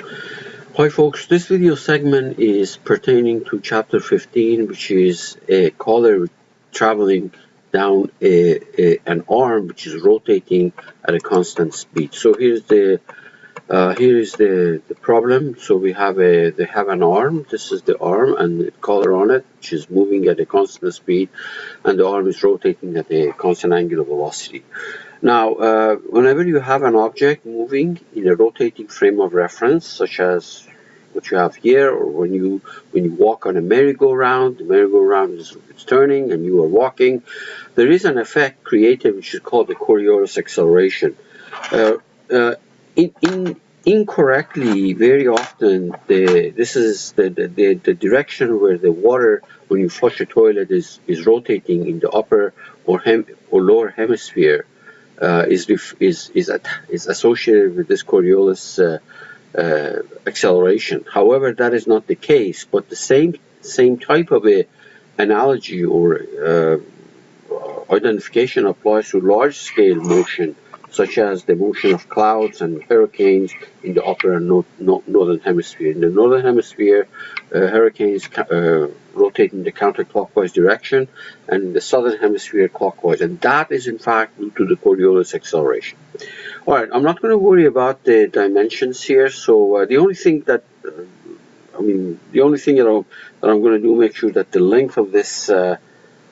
Hi folks, this video segment is pertaining to chapter 15, which is a collar traveling down an arm which is rotating at a constant speed. So here is the problem. So they have an arm. This is the arm and the collar on it, which is moving at a constant speed, and the arm is rotating at a constant angular velocity. Now, whenever you have an object moving in a rotating frame of reference, such as what you have here, or when you walk on a merry-go-round, the merry-go-round is turning and you are walking, there is an effect created which is called the Coriolis acceleration. Incorrectly, very often, this is the direction where the water, when you flush a toilet, is rotating in the upper or lower hemisphere. Is associated with this Coriolis acceleration. However, that is not the case, but the same type of a analogy or identification applies to large-scale motion, such as the motion of clouds and hurricanes in the upper and northern hemisphere. In the northern hemisphere, hurricanes rotate in the counterclockwise direction, and in the southern hemisphere clockwise, and that is in fact due to the Coriolis acceleration. All right, I'm not going to worry about the dimensions here. So the only thing that I'm going to do, make sure that the length of this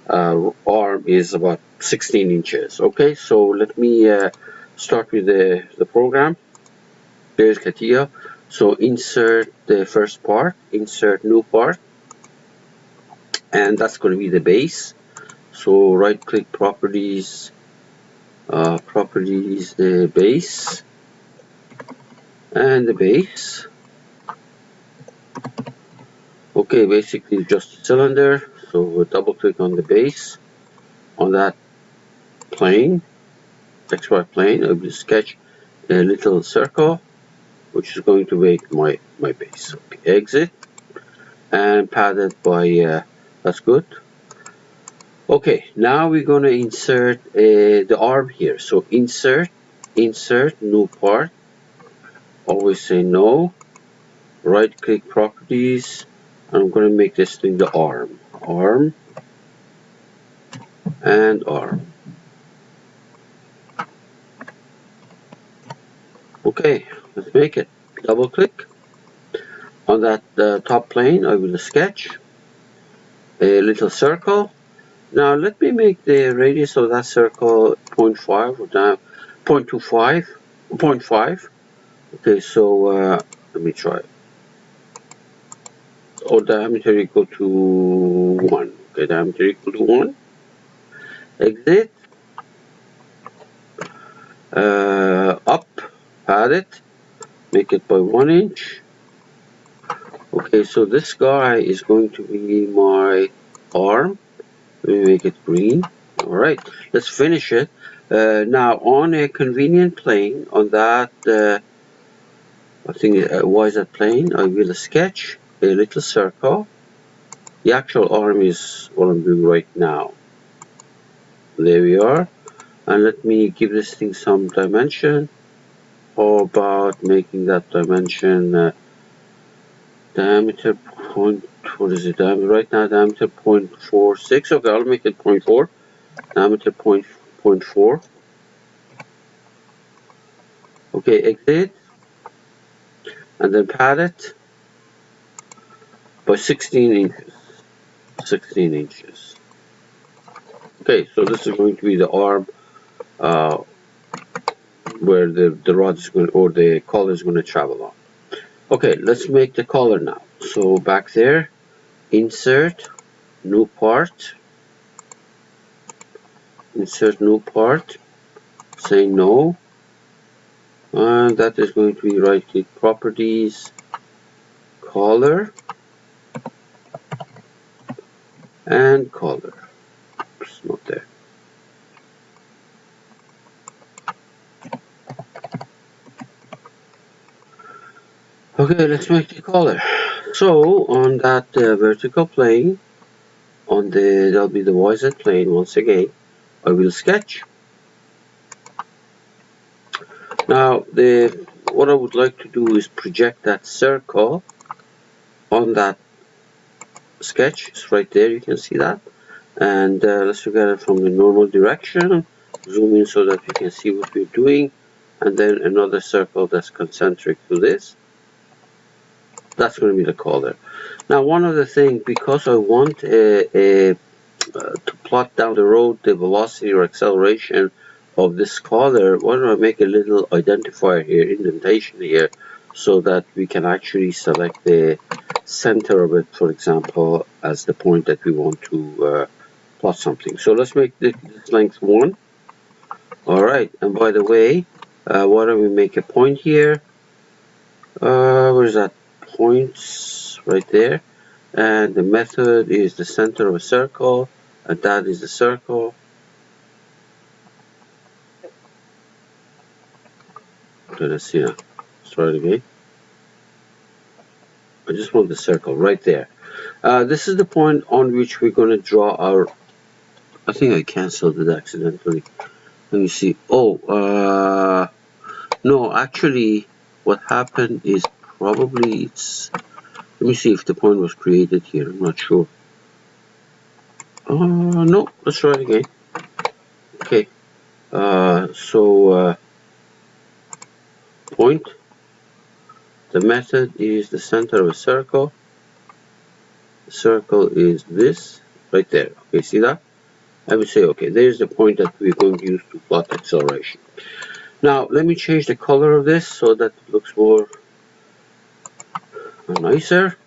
arm is about 16 inches. Okay, so let me start with the program. There's Catia. So insert the first part, insert new part, and that's going to be the base. So right click properties, the base, and the base. Okay, basically just a cylinder. So we'll double click on the base on that plane, XY plane. I will sketch a little circle which is going to make my base. Okay, exit and padded by that's good. Okay, now we're going to insert the arm here. So insert new part, always say no, right click properties, and I'm going to make this thing the arm and arm. Okay, let's make it. Double click on that top plane. I will sketch a little circle. Now let me make the radius of that circle 0.5 or 0.25, 0.5. Okay, so let me try. So diameter equal to 1. Okay, diameter equal to 1. Exit. Up, pad it, make it by 1 inch. Okay, so this guy is going to be my arm. Let me make it green. Alright, let's finish it. Now on a convenient plane, on that I think YZ plane, I will sketch a little circle. The actual arm is what I'm doing right now. There we are. And let me give this thing some dimension. How about making that dimension diameter what is it? Right now diameter 0.46. Okay, I'll make it 0.4. Diameter 0.4. Okay, exit. And then pad it by 16 inches. 16 inches. Okay, so this is going to be the arm where the rod is going, or the collar is going to travel on. Okay, let's make the collar now. So back there, insert new part, say no, and that is going to be right click properties, collar, and collar. It's not there. Okay, let's make the collar. So on that vertical plane, there'll be the YZ plane once again. I will sketch. Now the what I would like to do is project that circle on that sketch. It's right there, you can see that. And let's look at it from the normal direction. Zoom in so that you can see what we're doing. And then another circle that's concentric to this. That's going to be the color. Now, one other thing, because I want to plot down the road the velocity or acceleration of this color, why don't I make a little identifier here, indentation here, so that we can actually select the center of it, for example, as the point that we want to plot something. So let's make this length 1. Alright, and by the way, why don't we make a point here? Where's that? Points right there. And the method is the center of a circle, and that is the circle. Okay, let's see now. Let's try it again. I just want the circle right there. This is the point on which we're going to draw our. I think I canceled it accidentally. Let me see. Oh, no, actually, what happened is probably it's. Let me see if the point was created here. I'm not sure. No, let's try it again. Okay. Point. The method is the center of a circle. The circle is this right there. Okay, see that? I would say, okay, there's the point that we're going to use to plot acceleration. Now, let me change the color of this so that it looks more nicer.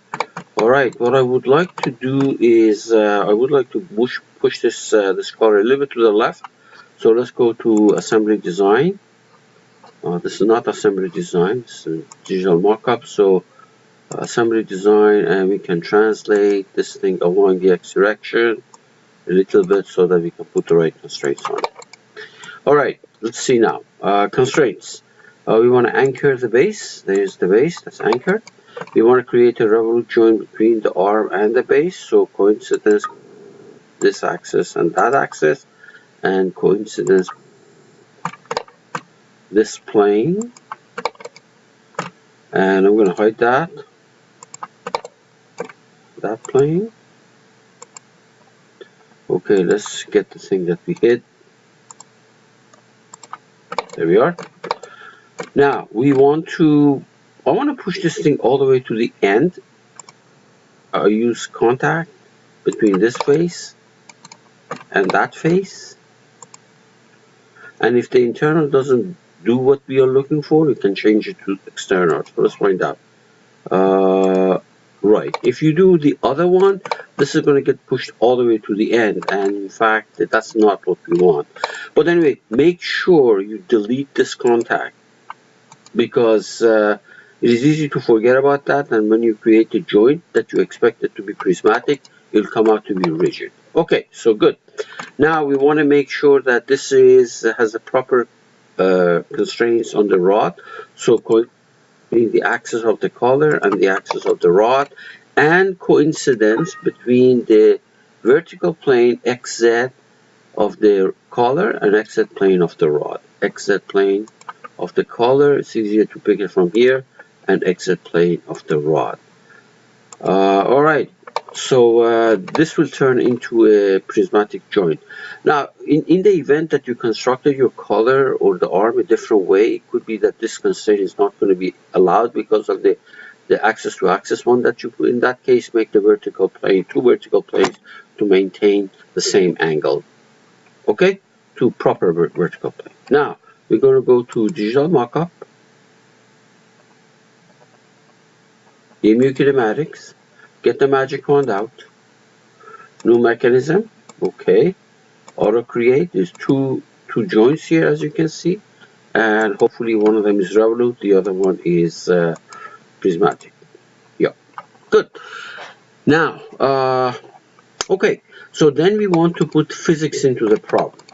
Alright, what I would like to do is, I would like to push this, this color a little bit to the left. So let's go to Assembly Design. This is not Assembly Design, it's a digital mockup. So Assembly Design, and we can translate this thing along the X direction a little bit so that we can put the right constraints on it. Alright, let's see now. Constraints. We want to anchor the base. There's the base that's anchored. We want to create a revolute joint between the arm and the base. So coincidence this axis and that axis, and coincidence this plane. And I'm going to hide that plane. Okay, let's get the thing that we hid. There we are. Now I want to push this thing all the way to the end. I use contact between this face and that face. And if the internal doesn't do what we are looking for, we can change it to external. So let's find out. Right. If you do the other one, this is going to get pushed all the way to the end. And in fact, that's not what we want. But anyway, make sure you delete this contact, because it is easy to forget about that. And when you create a joint that you expect it to be prismatic, it'll come out to be rigid. Okay, so good. Now we want to make sure that this has the proper constraints on the rod. So the axis of the collar and the axis of the rod, and coincidence between the vertical plane XZ of the collar and XZ plane of the rod. XZ plane of the collar, it's easier to pick it from here, and XZ plane of the rod. Alright, so this will turn into a prismatic joint. Now, in the event that you constructed your collar or the arm a different way, it could be that this constraint is not going to be allowed because of the axis to axis one that you put. In that case, make the vertical plane, 2 vertical planes to maintain the same angle. Okay, to proper vertical plane. Now, we're going to go to Digital Mockup, EMU Kinematics, get the magic wand out, new mechanism, okay, auto create. There's two joints here, as you can see, and hopefully one of them is revolute, the other one is prismatic. Yeah, good. Now, okay, so then we want to put physics into the problem.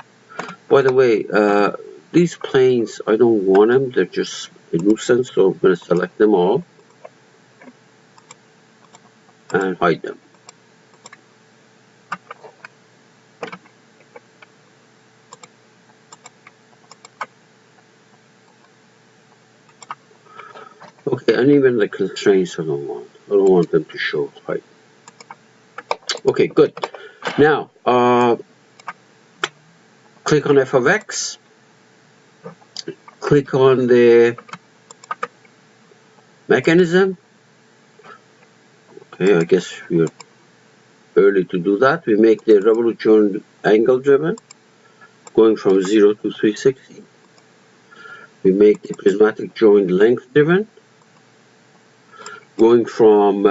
By the way, these planes, I don't want them, they're just a nuisance, so I'm going to select them all and hide them. and even the constraints I don't want. I don't want them to show height. Okay, good. Now, click on f of x. Click on the mechanism. Okay, I guess we're early to do that. We make the revolution angle driven, going from 0 to 360. We make the prismatic joint length driven, going from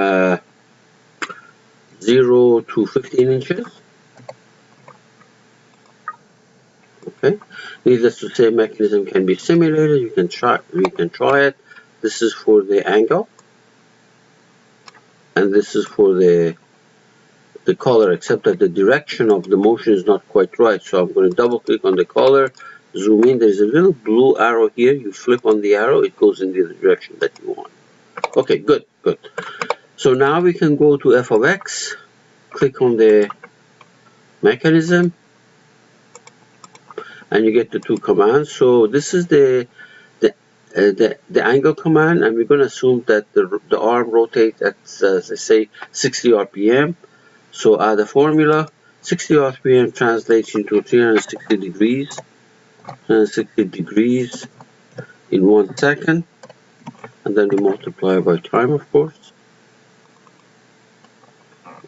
0 to 15 inches. Okay, needless to say, mechanism can be simulated. We can try it. This is for the angle, and this is for the color, except that the direction of the motion is not quite right. So I'm going to double click on the color, zoom in. There's a little blue arrow here. You flip on the arrow, it goes in the direction that you want. Okay, good. So now we can go to f of x, click on the mechanism, and you get the two commands. So this is the angle command, and we're going to assume that the arm rotates at let's say 60 RPM. So add a formula. 60 RPM translates into 360 degrees. 360 degrees in 1 second, and then we multiply by time, of course.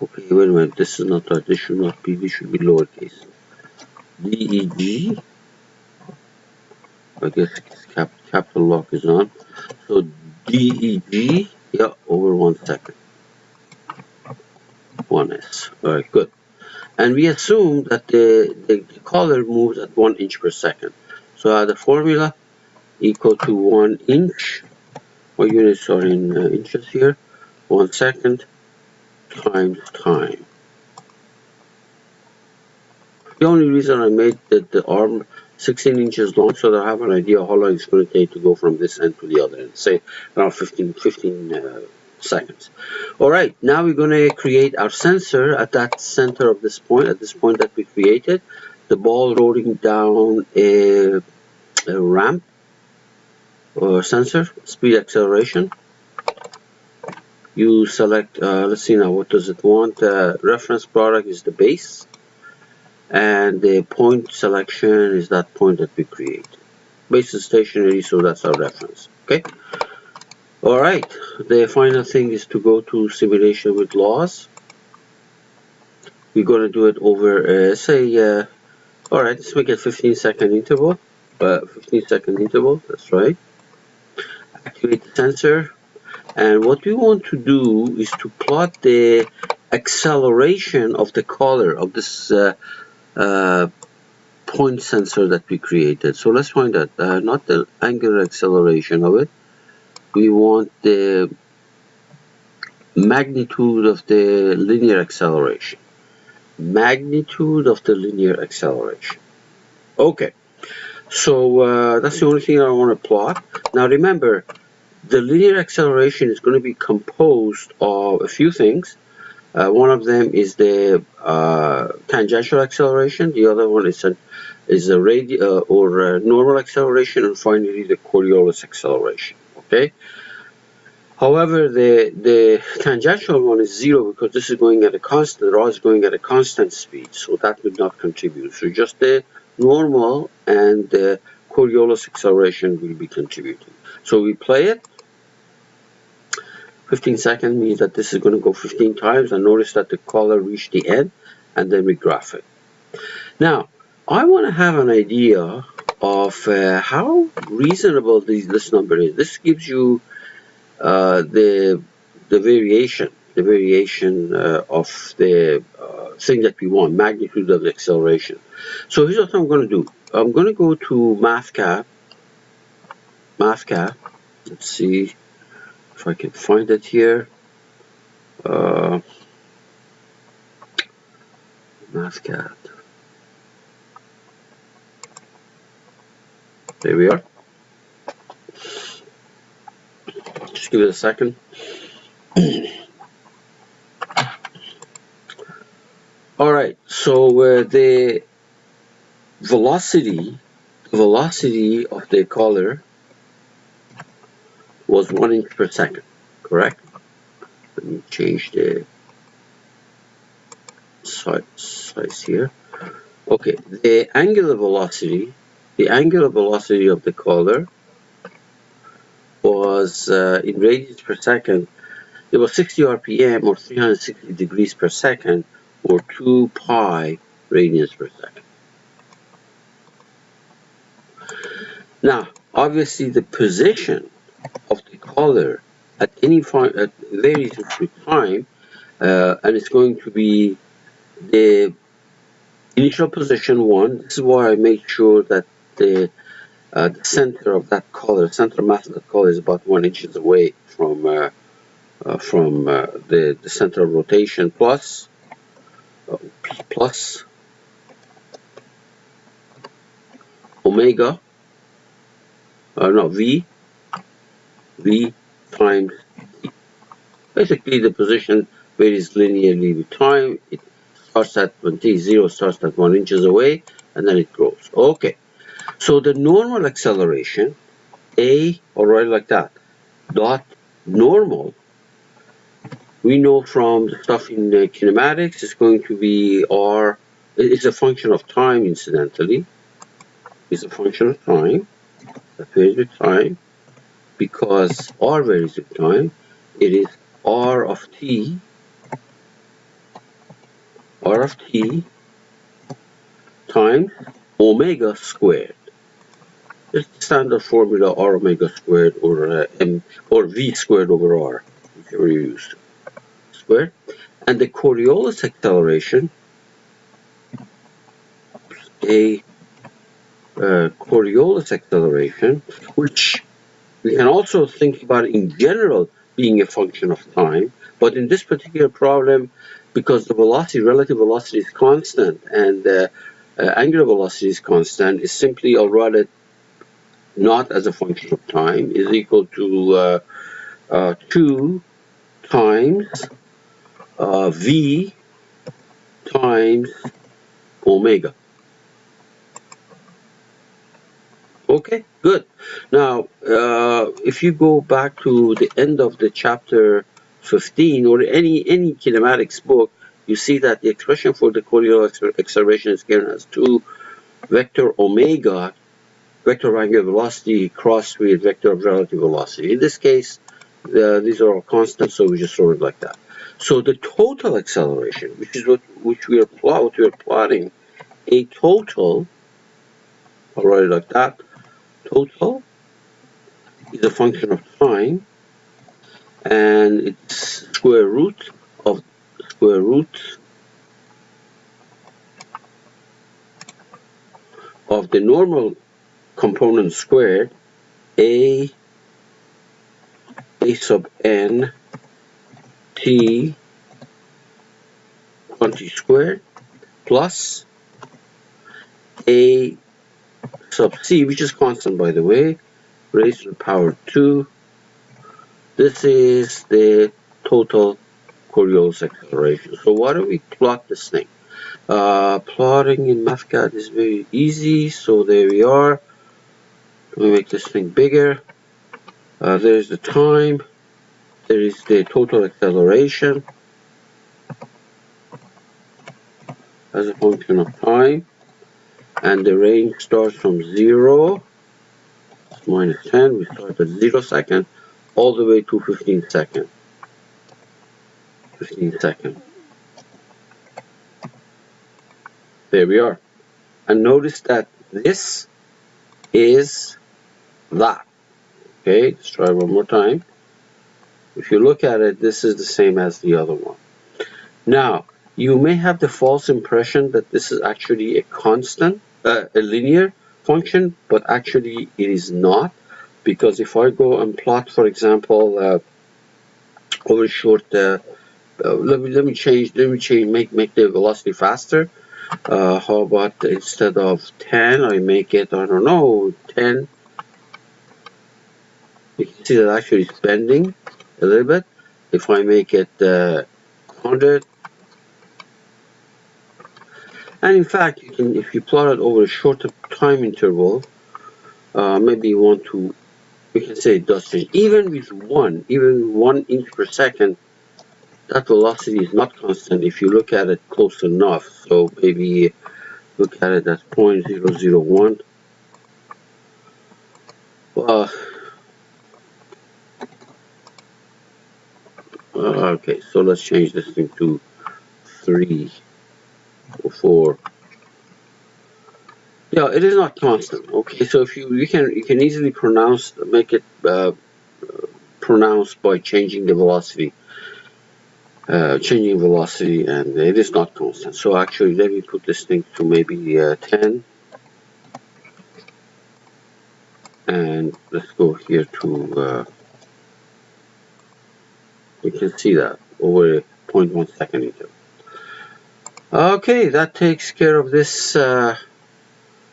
Okay, wait a minute. This is not that. This should not be. This should be lowercase. DEG. I guess capital lock is on. So DEG, yeah, over 1 second. 1s. All right, good. And we assume that the color moves at 1 inch per second. So add the formula equal to 1 inch. Our units are in inches here. 1 second times time. The only reason I made the arm 16 inches long, so that I have an idea how long it's going to take to go from this end to the other end, say around 15 seconds. Alright, now we're going to create our sensor at that center of this point, at this point that we created. The ball rolling down a ramp or sensor, speed acceleration. You select, let's see now, what does it want? Reference product is the base. And the point selection is that point that we create. Base is stationary, so that's our reference. Okay. All right. The final thing is to go to simulation with laws. We're going to do it over, all right, let's make it 15-second interval. 15-second interval. That's right. Activate the sensor, and what we want to do is to plot the acceleration of the color of this point sensor that we created. So let's find that, not the angular acceleration of it. We want the magnitude of the linear acceleration. Magnitude of the linear acceleration. Okay, so that's the only thing I want to plot. Now remember, the linear acceleration is going to be composed of a few things. One of them is the tangential acceleration. The other one is a normal acceleration, and finally the Coriolis acceleration. Okay. However, the tangential one is 0 because this is going at a constant. The rod is going at a constant speed, so that would not contribute. So just the normal and the Coriolis acceleration will be contributing. So we play it. 15 seconds means that this is going to go 15 times, and notice that the color reached the end, and then we graph it. Now, I want to have an idea of how reasonable this number is. This gives you the variation of the thing that we want, magnitude of the acceleration. So here's what I'm going to do. I'm going to go to MathCAD. Let's see if I can find it here. MathCAD. There we are. Just give it a second. All right. So the velocity of the color was 1 inch per second, correct? Let me change the size here. Okay, the angular velocity of the color was in radians per second. It was 60 RPM or 360 degrees per second or 2 pi radians per second. Now, obviously, the position of the color at varies with time, and it's going to be the initial position 1. This is why I made sure that the center of that color, center mass of that color, is about 1 inches away from the center of rotation plus omega, v times t. Basically, the position varies linearly with time. It starts at when t0 starts at 1 inches away, and then it grows. Okay, so the normal acceleration, a, or right like that, dot normal, we know from the stuff in kinematics, it's going to be r. It's a function of time, incidentally. It's a function of time. That varies with time. Because r varies with time, it is r of t times omega squared. It's the standard formula, r omega squared, or v squared over r, whichever you use, squared. And the Coriolis acceleration, which we can also think about in general being a function of time, but in this particular problem, because the relative velocity is constant, and angular velocity is constant, is simply, I'll write it not as a function of time, is equal to 2 times v times omega. Okay, good. Now, if you go back to the end of the chapter 15 or any kinematics book, you see that the expression for the Coriolis acceleration is given as 2 vector omega, vector of angular velocity crossed with vector of relative velocity. In this case, these are all constant, so we just wrote it like that. So the total acceleration, which we are plotting, a total, I'll write it like that. Total is a function of time, and it's square root of the normal component squared, a sub n t quantity squared, plus a sub c, which is constant, by the way, raised to the power 2. This is the total Coriolis acceleration. So why don't we plot this thing? Plotting in MathCAD is very easy, so there we are. Let me make this thing bigger. There's the time. There is the total acceleration as a function of time. And the range starts from 0, minus 10, we start at 0 second, all the way to 15 seconds. 15 seconds. There we are. And notice that this is that. Okay, let's try one more time. If you look at it, this is the same as the other one. Now, you may have the false impression that this is actually a constant, a linear function, but actually it is not, because if I go and plot, for example, over short, let me change, make the velocity faster. How about instead of 10, I make it, I don't know, 10. You can see that actually it's bending a little bit. If I make it 100, and in fact, you can, if you plot it over a shorter time interval, maybe you want to we can say it does change. Even 1 inch per second, that velocity is not constant if you look at it close enough. So maybe look at it as 0.001. Okay, so let's change this thing to 3 or 4. Yeah, it is not constant. Okay, so if you can easily make it pronounced by changing the velocity. Changing velocity, and it is not constant. So actually, let me put this thing to maybe 10, and let's go here to. You can see that over 0.1 second meter. Okay, that takes care of this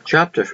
chapter.